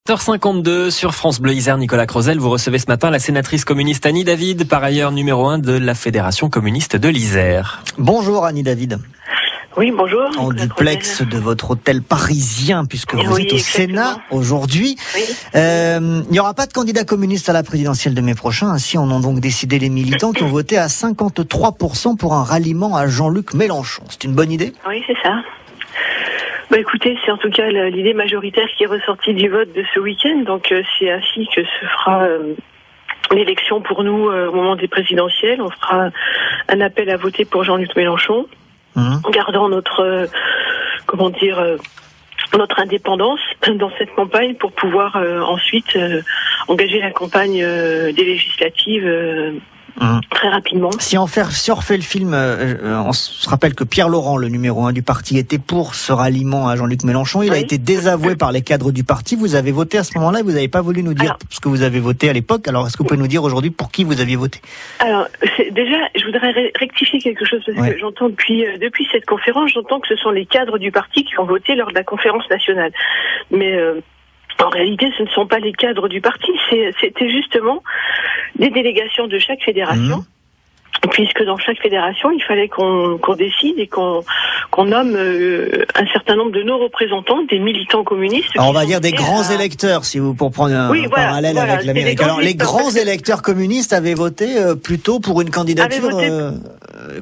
7h52 sur France Bleu Isère. Nicolas Crozel, vous recevez ce matin la sénatrice communiste Annie David, par ailleurs numéro 1 de la Fédération communiste de l'Isère. Bonjour Annie David. Oui, bonjour. En duplex de votre hôtel parisien, puisque vous êtes au exactement. Sénat aujourd'hui. Oui. Il n'y aura pas de candidat communiste à la présidentielle de mai prochain. Ainsi en ont donc décidé les militants qui ont voté à 53% pour un ralliement à Jean-Luc Mélenchon. C'est une bonne idée ? Oui, c'est ça. Bah écoutez, c'est en tout cas l'idée majoritaire qui est ressortie du vote de ce week-end. Donc c'est ainsi que se fera l'élection pour nous au moment des présidentielles. On fera un appel à voter pour Jean-Luc Mélenchon, en gardant notre notre indépendance dans cette campagne pour pouvoir ensuite engager la campagne des législatives très rapidement. Si on refait le film, on se rappelle que Pierre Laurent, le numéro 1 du parti, était pour ce ralliement à Jean-Luc Mélenchon. Il a été désavoué par les cadres du parti. Vous avez voté à ce moment-là et vous n'avez pas voulu nous dire ce que vous avez voté à l'époque. Alors, est-ce que vous pouvez nous dire aujourd'hui pour qui vous aviez voté ? Alors, déjà, je voudrais rectifier quelque chose parce que j'entends depuis cette conférence, j'entends que ce sont les cadres du parti qui ont voté lors de la conférence nationale. Mais en réalité, ce ne sont pas les cadres du parti, c'était justement des délégations de chaque fédération, puisque dans chaque fédération, il fallait qu'on décide et qu'on nomme un certain nombre de nos représentants, des militants communistes. Alors on va dire des grands électeurs, si vous pour prendre un parallèle avec l'Amérique. Alors les grands électeurs communistes avaient voté plutôt pour une candidature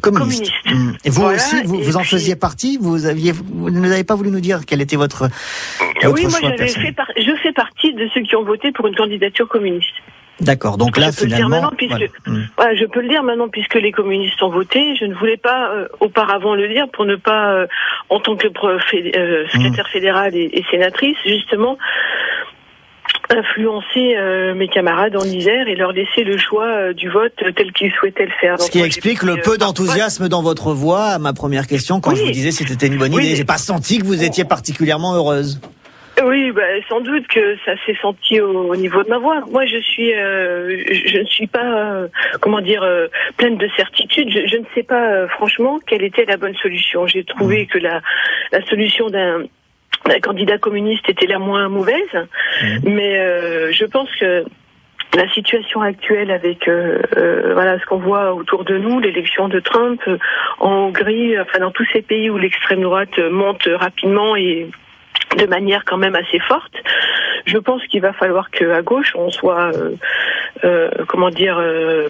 communiste. Et vous aussi, vous en faisiez partie. Vous ne nous avez pas voulu nous dire quel était votre oui, moi choix je fais partie de ceux qui ont voté pour une candidature communiste. D'accord, donc là finalement... je peux le dire maintenant puisque les communistes ont voté. Je ne voulais pas auparavant le dire pour ne pas, en tant que secrétaire fédérale et sénatrice, justement, influencer mes camarades en Isère et leur laisser le choix du vote tel qu'ils souhaitaient le faire. Donc, ce qui explique le peu d'enthousiasme dans votre voix à ma première question quand je vous disais si c'était une bonne idée. J'ai pas senti que vous étiez particulièrement heureuse. Oui, sans doute que ça s'est senti au niveau de ma voix. Moi, je ne suis pas, pleine de certitude. Je ne sais pas, franchement, quelle était la bonne solution. J'ai trouvé que la solution d'un candidat communiste était la moins mauvaise, mais je pense que la situation actuelle avec ce qu'on voit autour de nous, l'élection de Trump en Hongrie, dans tous ces pays où l'extrême droite monte rapidement et de manière quand même assez forte, je pense qu'il va falloir qu'à gauche on soit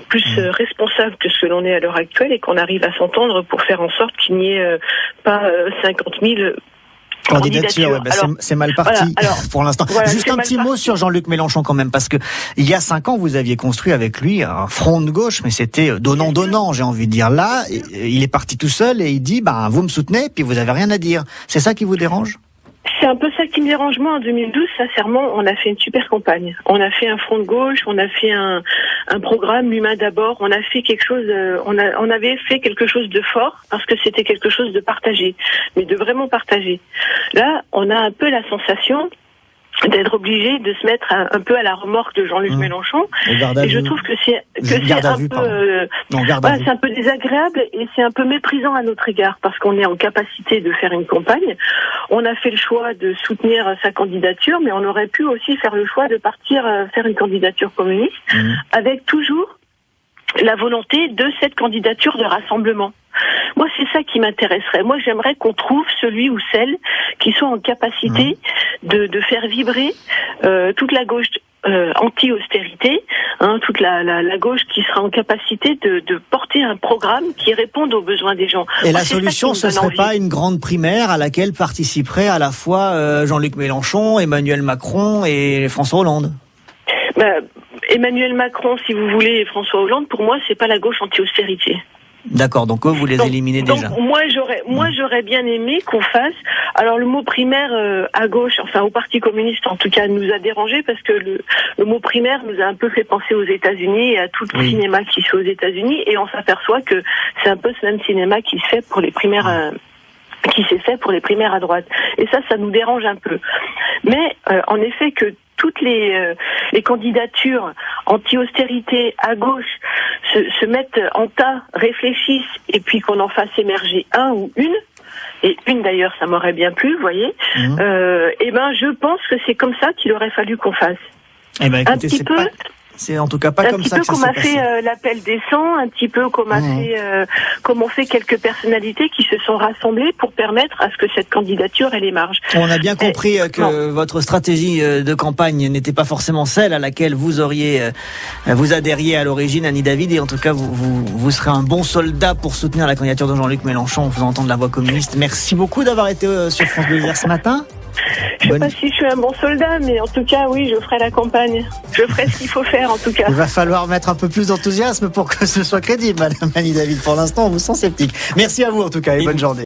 plus responsable que ce que l'on est à l'heure actuelle et qu'on arrive à s'entendre pour faire en sorte qu'il n'y ait pas 50 000 candidature. C'est mal parti pour l'instant. Juste un petit mot sur Jean-Luc Mélenchon quand même, parce que il y a 5 ans, vous aviez construit avec lui un front de gauche, mais c'était donnant-donnant, j'ai envie de dire. Là, il est parti tout seul et il dit, vous me soutenez, puis vous avez rien à dire. C'est ça qui vous dérange ? C'est un peu ça qui me dérange. Moi, en 2012, sincèrement, on a fait une super campagne. On a fait un front de gauche, on a fait un programme L'Humain d'abord. On a fait quelque chose, on avait fait quelque chose de fort parce que c'était quelque chose de partagé, mais de vraiment partagé. Là, on a un peu la sensation d'être obligé de se mettre un peu à la remorque de Jean-Luc Mélenchon. Et je trouve que c'est un peu désagréable et c'est un peu méprisant à notre égard parce qu'on est en capacité de faire une campagne. On a fait le choix de soutenir sa candidature, mais on aurait pu aussi faire le choix de partir faire une candidature communiste avec toujours la volonté de cette candidature de rassemblement. Moi, c'est ça qui m'intéresserait. Moi, j'aimerais qu'on trouve celui ou celle qui soit en capacité de faire vibrer toute la gauche anti-austérité, toute la gauche qui sera en capacité de porter un programme qui réponde aux besoins des gens. Et la solution, ce serait pas une grande primaire à laquelle participeraient à la fois Jean-Luc Mélenchon, Emmanuel Macron et François Hollande ? Emmanuel Macron, si vous voulez, et François Hollande, pour moi, c'est pas la gauche anti-austérité. D'accord, donc eux, vous les éliminez déjà. Donc moi j'aurais bien aimé qu'on fasse. Alors le mot primaire à gauche, au Parti communiste en tout cas, nous a dérangé parce que le mot primaire nous a un peu fait penser aux États-Unis et à tout le cinéma qui se fait aux États-Unis, et on s'aperçoit que c'est un peu ce même cinéma qui se fait pour les primaires. Qui s'est fait pour les primaires à droite. Et ça nous dérange un peu. Mais en effet que toutes les candidatures anti-austérité à gauche se mettent en tas, réfléchissent, et puis qu'on en fasse émerger un ou une, et une d'ailleurs, ça m'aurait bien plu, vous voyez. Eh ben, je pense que c'est comme ça qu'il aurait fallu qu'on fasse. Eh ben, écoutez, c'est en tout cas pas comme ça que ça s'est passé. Un petit peu comme a fait l'appel des 100, un petit peu comme comme ont fait quelques personnalités qui se sont rassemblées pour permettre à ce que cette candidature ait les marges. On a bien compris que votre stratégie de campagne n'était pas forcément celle à laquelle vous adhériez à l'origine, Annie David, et en tout cas vous serez un bon soldat pour soutenir la candidature de Jean-Luc Mélenchon en faisant entendre la voix communiste. Merci beaucoup d'avoir été sur France Bleu Isère ce matin. Je sais pas si je suis un bon soldat, mais en tout cas, oui, je ferai la campagne. Je ferai ce qu'il faut faire, en tout cas. Il va falloir mettre un peu plus d'enthousiasme pour que ce soit crédible, Madame Annie David. Pour l'instant, on vous sent sceptique. Merci à vous, en tout cas, et bonne journée.